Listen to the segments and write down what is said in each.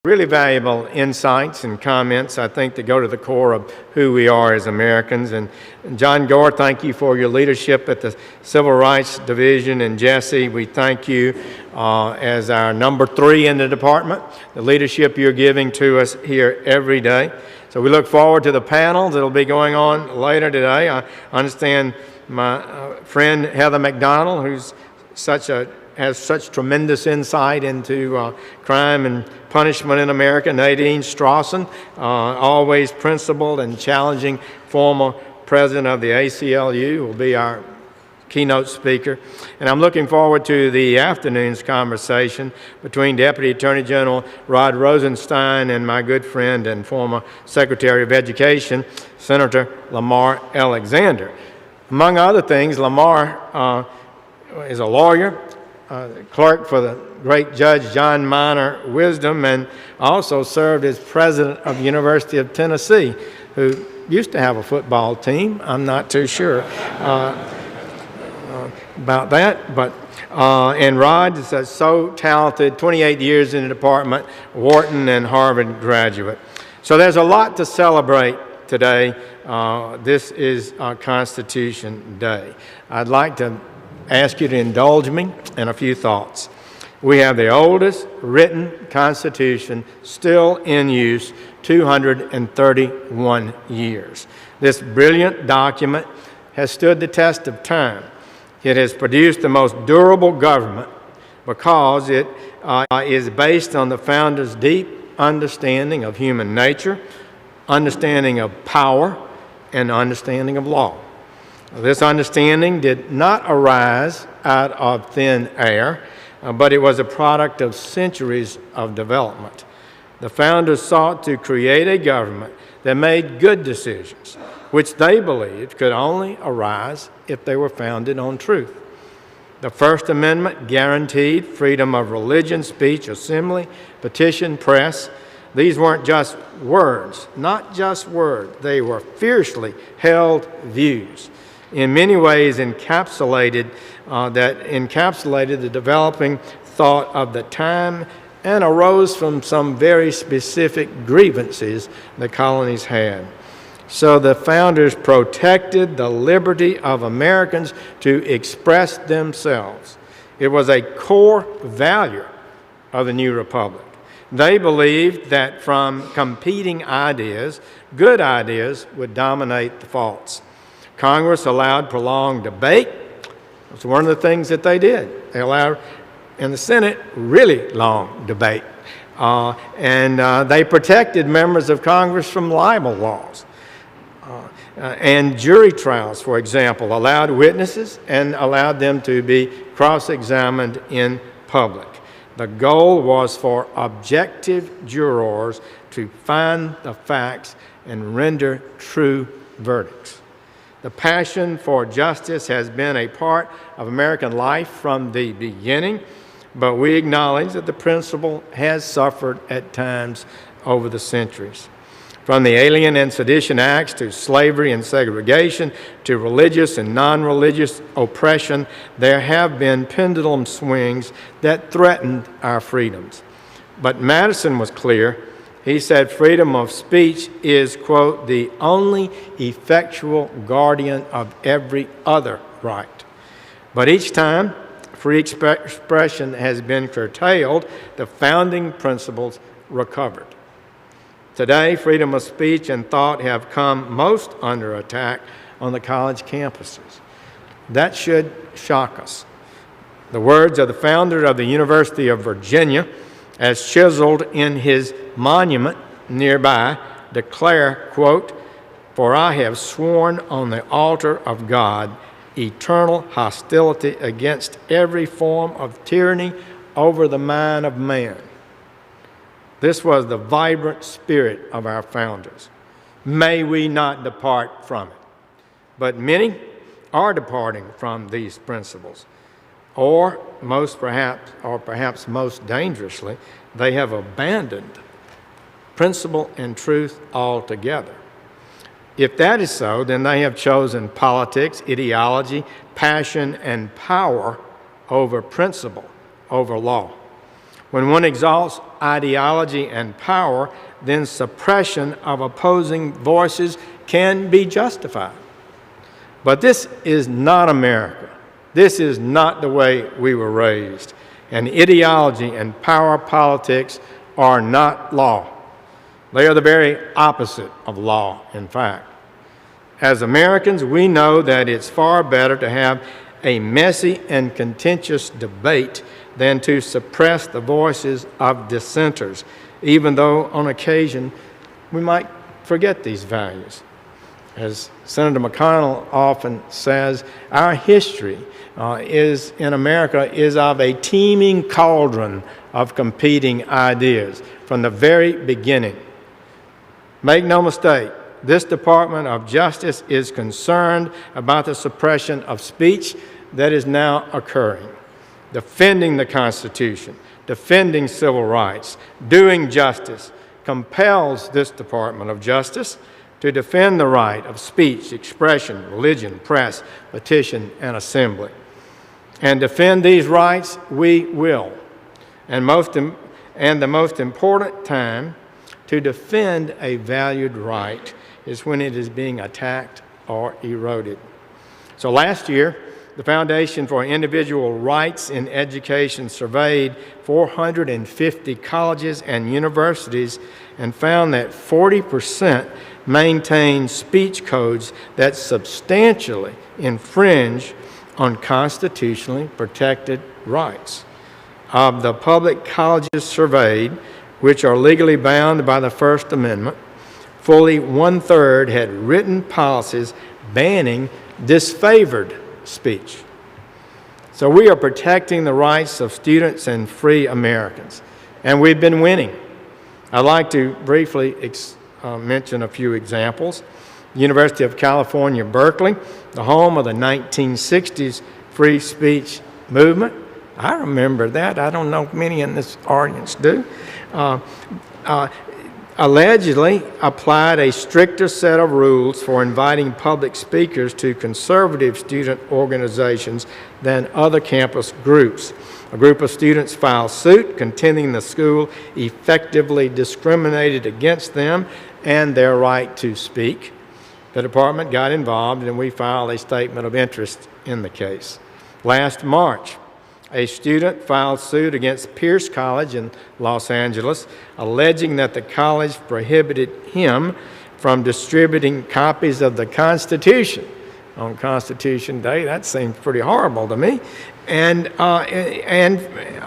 Really valuable insights and comments, I think, that go to the core of who we are as Americans. And John Gore, thank you for your leadership at the Civil Rights Division. And Jesse, we thank you as our number 3 in the department, the leadership you're giving to us here every day. So we look forward to the panels that will be going on later today. I understand my friend Heather McDonald, who's has such tremendous insight into crime and punishment in America. Nadine Strawson, always principled and challenging former president of the ACLU, will be our keynote speaker. And I'm looking forward to the afternoon's conversation between Deputy Attorney General Rod Rosenstein and my good friend and former Secretary of Education, Senator Lamar Alexander. Among other things, Lamar is a lawyer, clerk for the great Judge John Minor Wisdom, and also served as president of the University of Tennessee, who used to have a football team. I'm not too sure about that, but and Rod is so talented, 28 years in the department, Wharton and Harvard graduate. So there's a lot to celebrate today. This is Constitution Day. I'd like to ask you to indulge me in a few thoughts. We have the oldest written Constitution still in use, 231 years. This brilliant document has stood the test of time. It has produced the most durable government because it is based on the founders' deep understanding of human nature, understanding of power, and understanding of law. This understanding did not arise out of thin air, but it was a product of centuries of development. The founders sought to create a government that made good decisions, which they believed could only arise if they were founded on truth. The First Amendment guaranteed freedom of religion, speech, assembly, petition, press. These weren't just words, not just words. They were fiercely held views. In many ways encapsulated the developing thought of the time and arose from some very specific grievances the colonies had. So the founders protected the liberty of Americans to express themselves. It was a core value of the new republic. They believed that from competing ideas, good ideas would dominate the false. Congress allowed prolonged debate. It's one of the things that they did. They allowed, in the Senate, really long debate. And they protected members of Congress from libel laws. And jury trials, for example, allowed witnesses and allowed them to be cross-examined in public. The goal was for objective jurors to find the facts and render true verdicts. The passion for justice has been a part of American life from the beginning, but we acknowledge that the principle has suffered at times over the centuries. From the Alien and Sedition Acts to slavery and segregation to religious and non-religious oppression, there have been pendulum swings that threatened our freedoms. But Madison was clear. He said freedom of speech is, quote, the only effectual guardian of every other right. But each time free expression has been curtailed, the founding principles recovered. Today, freedom of speech and thought have come most under attack on the college campuses. That should shock us. The words of the founder of the University of Virginia, as chiseled in his monument nearby, declare, quote, "For I have sworn on the altar of God eternal hostility against every form of tyranny over the mind of man." This was the vibrant spirit of our founders. May we not depart from it. But many are departing from these principles. Or perhaps most dangerously, they have abandoned principle and truth altogether. If that is so, then they have chosen politics, ideology, passion, and power over principle, over law. When one exalts ideology and power, then suppression of opposing voices can be justified. But this is not America. This is not the way we were raised. And ideology and power politics are not law. They are the very opposite of law, in fact. As Americans, we know that it's far better to have a messy and contentious debate than to suppress the voices of dissenters, even though on occasion we might forget these values. As Senator McConnell often says, our history in America is of a teeming cauldron of competing ideas from the very beginning. Make no mistake, this Department of Justice is concerned about the suppression of speech that is now occurring. Defending the Constitution, defending civil rights, doing justice compels this Department of Justice to defend the right of speech, expression, religion, press, petition, and assembly. And defend these rights we will. And the most important time to defend a valued right is when it is being attacked or eroded. So last year, the Foundation for Individual Rights in Education surveyed 450 colleges and universities and found that 40% maintain speech codes that substantially infringe on constitutionally protected rights. Of the public colleges surveyed, which are legally bound by the First Amendment, fully one-third had written policies banning disfavored speech. So we are protecting the rights of students and free Americans, and we've been winning. I'd like to briefly mention a few examples. University of California, Berkeley, the home of the 1960s free speech movement. I remember that. I don't know if many in this audience do. Allegedly applied a stricter set of rules for inviting public speakers to conservative student organizations than other campus groups. A group of students filed suit contending the school effectively discriminated against them and their right to speak. The department got involved and we filed a statement of interest in the case. Last March, a student filed suit against Pierce College in Los Angeles, alleging that the college prohibited him from distributing copies of the Constitution on Constitution Day. That seems pretty horrible to me. And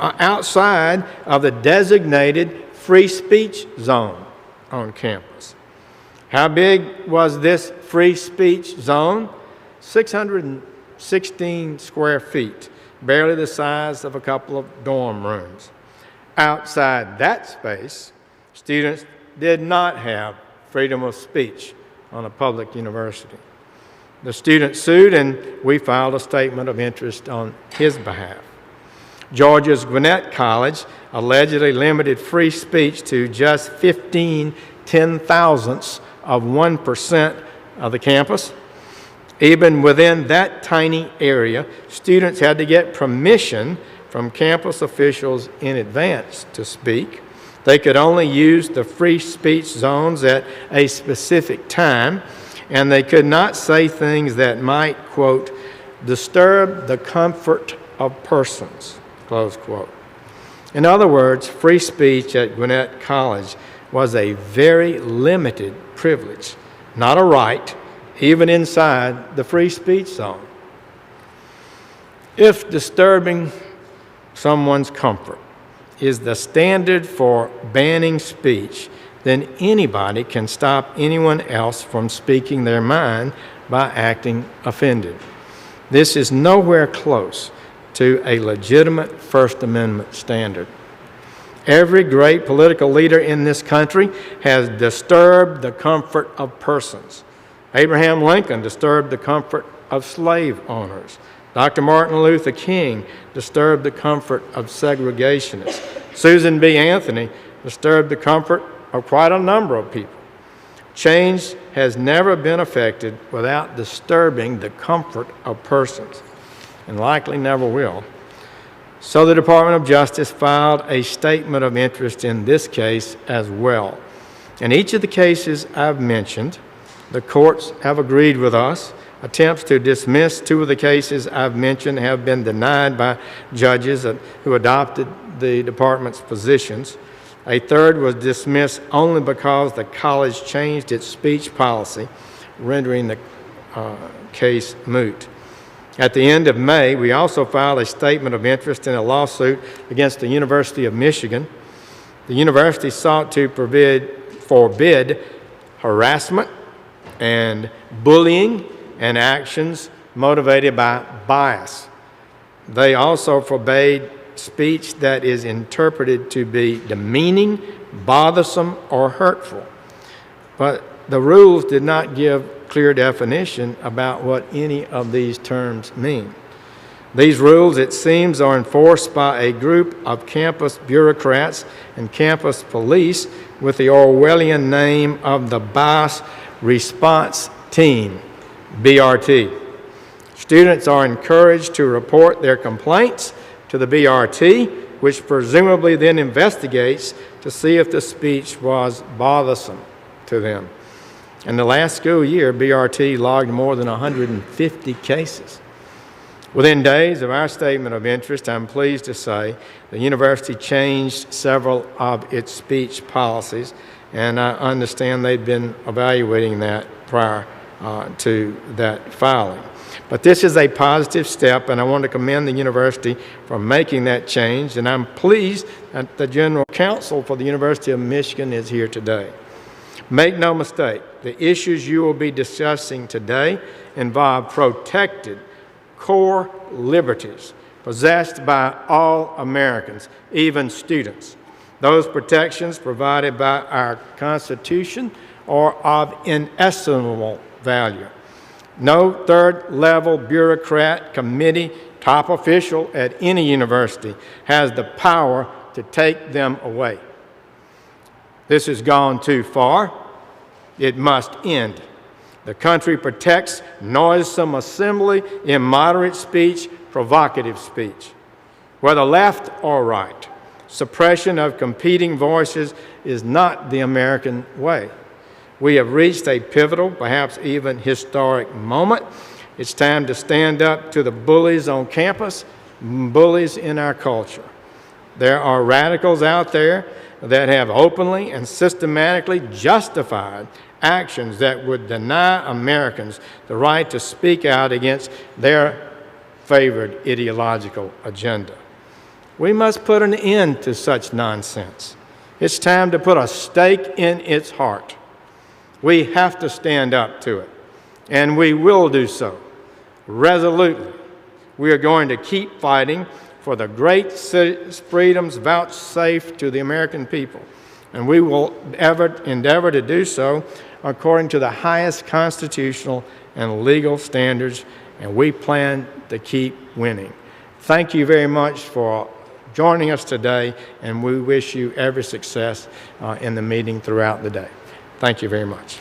outside of the designated free speech zone on campus. How big was this free speech zone? 616 square feet. Barely the size of a couple of dorm rooms. Outside that space, students did not have freedom of speech on a public university. The student sued and we filed a statement of interest on his behalf. Georgia's Gwinnett College allegedly limited free speech to just 15 ten-thousandths of 1% of the campus. Even within that tiny area, students had to get permission from campus officials in advance to speak. They could only use the free speech zones at a specific time, and they could not say things that might, quote, disturb the comfort of persons, close quote. In other words, free speech at Gwinnett College was a very limited privilege, not a right, even inside the free speech zone. If disturbing someone's comfort is the standard for banning speech, then anybody can stop anyone else from speaking their mind by acting offended. This is nowhere close to a legitimate First Amendment standard. Every great political leader in this country has disturbed the comfort of persons. Abraham Lincoln disturbed the comfort of slave owners. Dr. Martin Luther King disturbed the comfort of segregationists. Susan B. Anthony disturbed the comfort of quite a number of people. Change has never been effected without disturbing the comfort of persons, and likely never will. So the Department of Justice filed a statement of interest in this case as well. In each of the cases I've mentioned, the courts have agreed with us. Attempts to dismiss two of the cases I've mentioned have been denied by judges who adopted the department's positions. A third was dismissed only because the college changed its speech policy, rendering the case moot. At the end of May, we also filed a statement of interest in a lawsuit against the University of Michigan. The university sought to forbid harassment and bullying and actions motivated by bias. They also forbade speech that is interpreted to be demeaning, bothersome, or hurtful. But the rules did not give clear definition about what any of these terms mean. These rules, it seems, are enforced by a group of campus bureaucrats and campus police with the Orwellian name of the Bias Response Team, BRT. Students are encouraged to report their complaints to the BRT, which presumably then investigates to see if the speech was bothersome to them. In the last school year, BRT logged more than 150 cases. Within days of our statement of interest, I'm pleased to say the university changed several of its speech policies, and I understand they'd been evaluating that prior to that filing. But this is a positive step, and I want to commend the university for making that change, and I'm pleased that the General Counsel for the University of Michigan is here today. Make no mistake, the issues you will be discussing today involve protected core liberties possessed by all Americans, even students. Those protections provided by our Constitution are of inestimable value. No third-level bureaucrat, committee, top official at any university has the power to take them away. This has gone too far. It must end. The country protects noisome assembly, immoderate speech, provocative speech. Whether left or right, suppression of competing voices is not the American way. We have reached a pivotal, perhaps even historic moment. It's time to stand up to the bullies on campus, bullies in our culture. There are radicals out there that have openly and systematically justified actions that would deny Americans the right to speak out against their favored ideological agenda. We must put an end to such nonsense. It's time to put a stake in its heart. We have to stand up to it, and we will do so resolutely. We are going to keep fighting for the great freedoms vouchsafed to the American people, and we will endeavor to do so according to the highest constitutional and legal standards, and we plan to keep winning. Thank you very much for joining us today, and we wish you every success in the meeting throughout the day. Thank you very much.